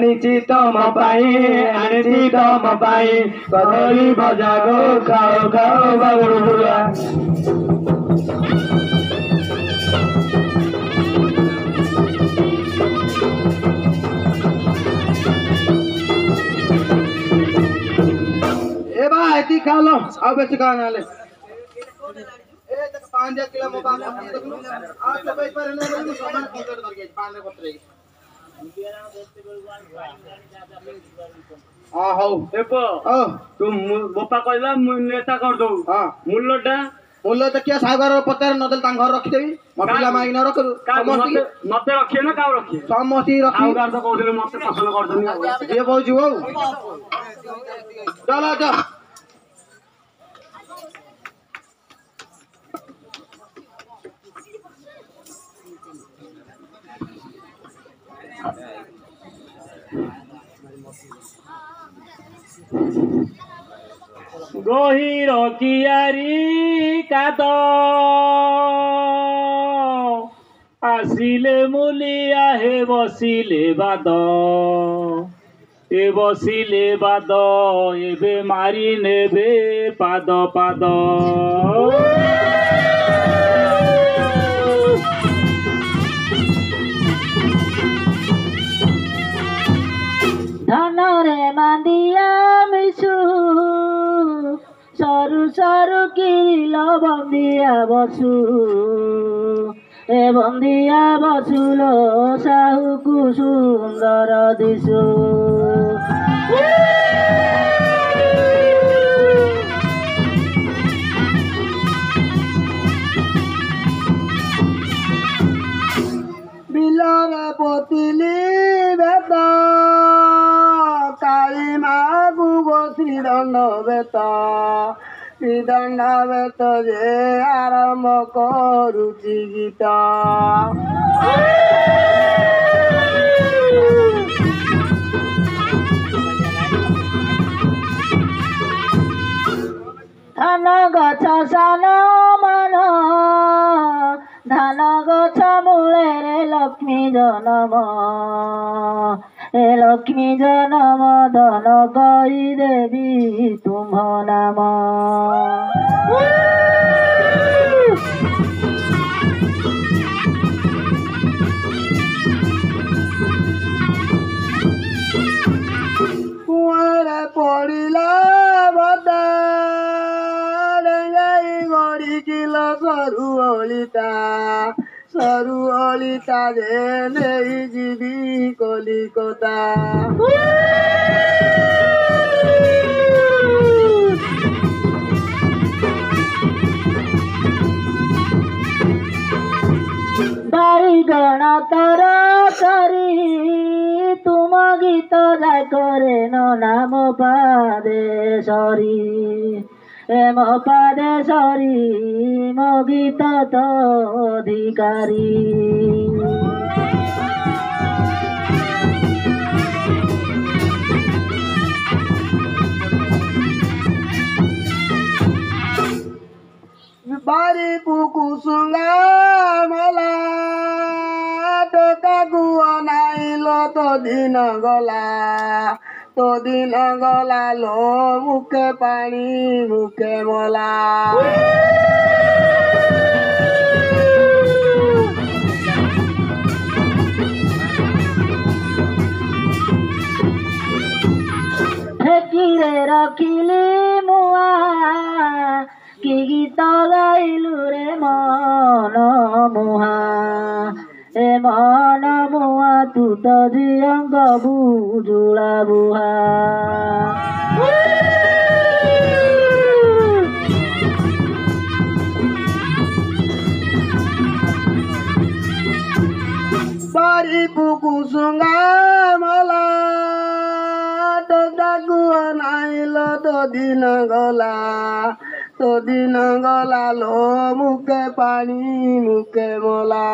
ଆଣିଛି ତମ ପାଇଁ ଆଣିଛି ତମ ପାଇଁ କଦଳୀ ଭଜା ଗୋ ଖାଅ ଖାଅ ବାବୁରୁ ବୁଲା। ए बा एती खा लो अब बेच खा ना ले ए तक 5 किलो मोबाइल में देख लो आज तो भाई पर ने सामान कंप्लीट कर गए 5 पत्र हां हो देखो हां तू बोपा कहला नेता कर दो हां मूल्य तो क्या सागर पचार नदल तां घर रखि देबी मपिला माई न रख समस्ती मते रखिए ना का रखिए समस्ती रखी सागर तो कहले मते पसंद कर दनी जे बोल जुओ चलो जा गहिर कियारी काद आसिले मुलिया हे बसिले बाद ए बसिले बाद एबे मारी नेबे पाद पाद धन रे मांदिया मिसु सरू सरू किरिल बंदिया बसु ए बंदिया बसुलो साहू कु सुंदर दिसु बिलरे पोतिली बेत काली मागु श्री दंड बेत जे आरंभ करुचि गीत धान गछ सान मन धान गछ मूले रे लक्ष्मी जनम ए लक्ष्मी जनम धन कही देवी तुम नाम कुआरे पड़िला बता गड़ी किलो सरू अलिता जे नहीं जीवी कलिकता बाईगण तर करी तुम गीत जा करे न नाम पादे सरी ए मो पादे सरी मो गीत तो अधिकारी बारी पुकुसुंगा मला टोका गुआ नाइलो तो दिन गला लो मुखे पानी मुखे मला ठेकीरे रखिली मुआ कि गीत गाइलु रे मन मुहा ए मन मुआ तू तो जियंग बुजुला बुहा बारी पुकुसुंगा मला तो दागु नाइल तो दिन गला लो मुखे पानी मुखे मला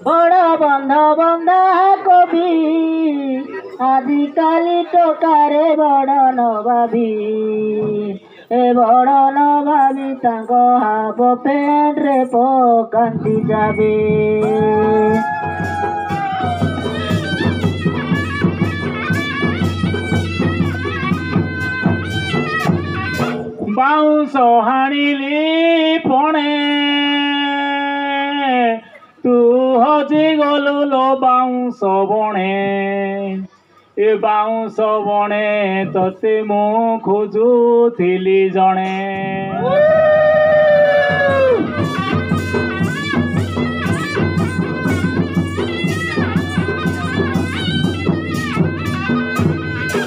बड़ बंध बंधा कवि ଆଜିକାଲି ଟୋକାରେ ବଡ଼ ନ ଭାବି ଏ ବଡ଼ ନ ଭାବି ତାଙ୍କ ହାଫ ପ୍ୟାଣ୍ଟରେ ପକାନ୍ତି ଯାବେ ବାଉଁଶ ହାଣିଲି ପଣେ ତୁ ହଜି ଗଲୁ ଲୋ ବାଉଁଶ ବଣେ ଏ ବାଉଁଶ ବଣେ ତତେ ମୁଁ ଖୋଜୁଥିଲି ଜଣେ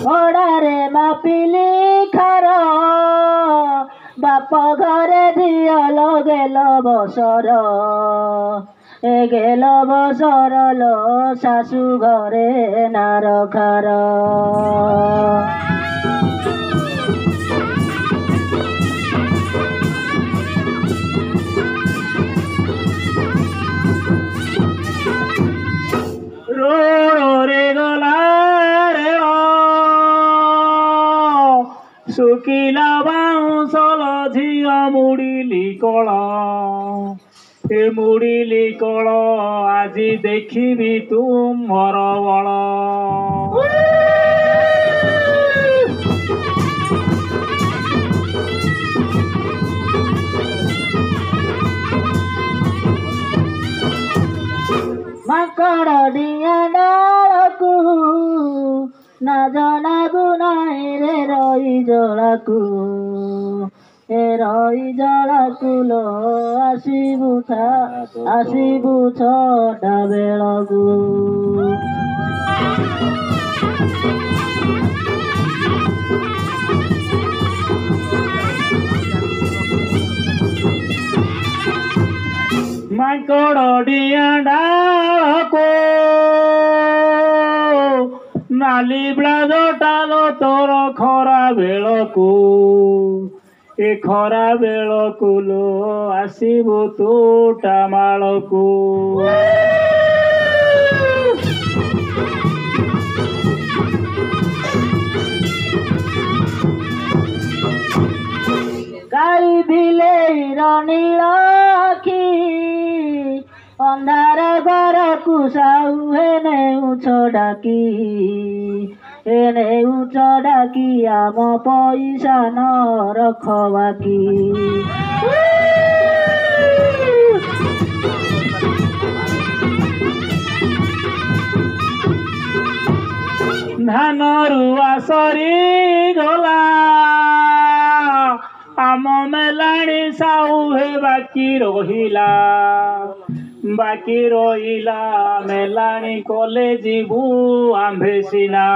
ଭଡ଼ାରେ ମାପିଲି ଖାର ବାପ ଘରେ ଦିଅ ଲଗେଲ ବସର ଏ ଗେଲ ବସର लो ଶାଶୁ ଘରେ ନାର ଖାର ରୋଡ଼ରେ ଗଲା ରେଳ ଶୁଖିଲା ବାଉଁଶଲ ଝିଅ ମୁଡ଼ିଲି କଳ ଏ ମୁଡ଼ିଲି କଳ ଆଜି ଦେଖିବି ତୁମର ବଳ ମାଙ୍କଡ଼ ଡିଆଁ ଡାଳକୁ ନା ଜଣାକୁ ନାହିଁ ରେ ରଇ ଜଳାକୁ ଏ ରଇ ଜଳାକୁ ଲୋ ଆସିବୁ ଛଟା ବେଳକୁ ମାଙ୍କଡ଼ ଡିଆଁ ଡାଳକୁ ନାଲି ବ୍ଲାଉଜଟାଲ ତୋର ଖରା ବେଳକୁ ଏ ଖରା ବେଳକୁ ଲୋ ଆସିବୁ ତୁ ଟାମାଳକୁ ଗାଈ ବିଲେଇର ନୀଳ ଆଖି ଅନ୍ଧାର ଘରକୁ ସାହୁ ନେଉଛ ଡାକି ଏ ନେଉଛ ଡାକି ଆମ ପଇସା ନ ରଖ ବାକି ଧାନ ରୁଆ ସରି ଗଲା ଆମ ମେଲାଣି ସାହୁ ବାକି ରହିଲା ମେଲାଣି କଲେ ଯିବୁ ଆମ୍ଭେ ସିନା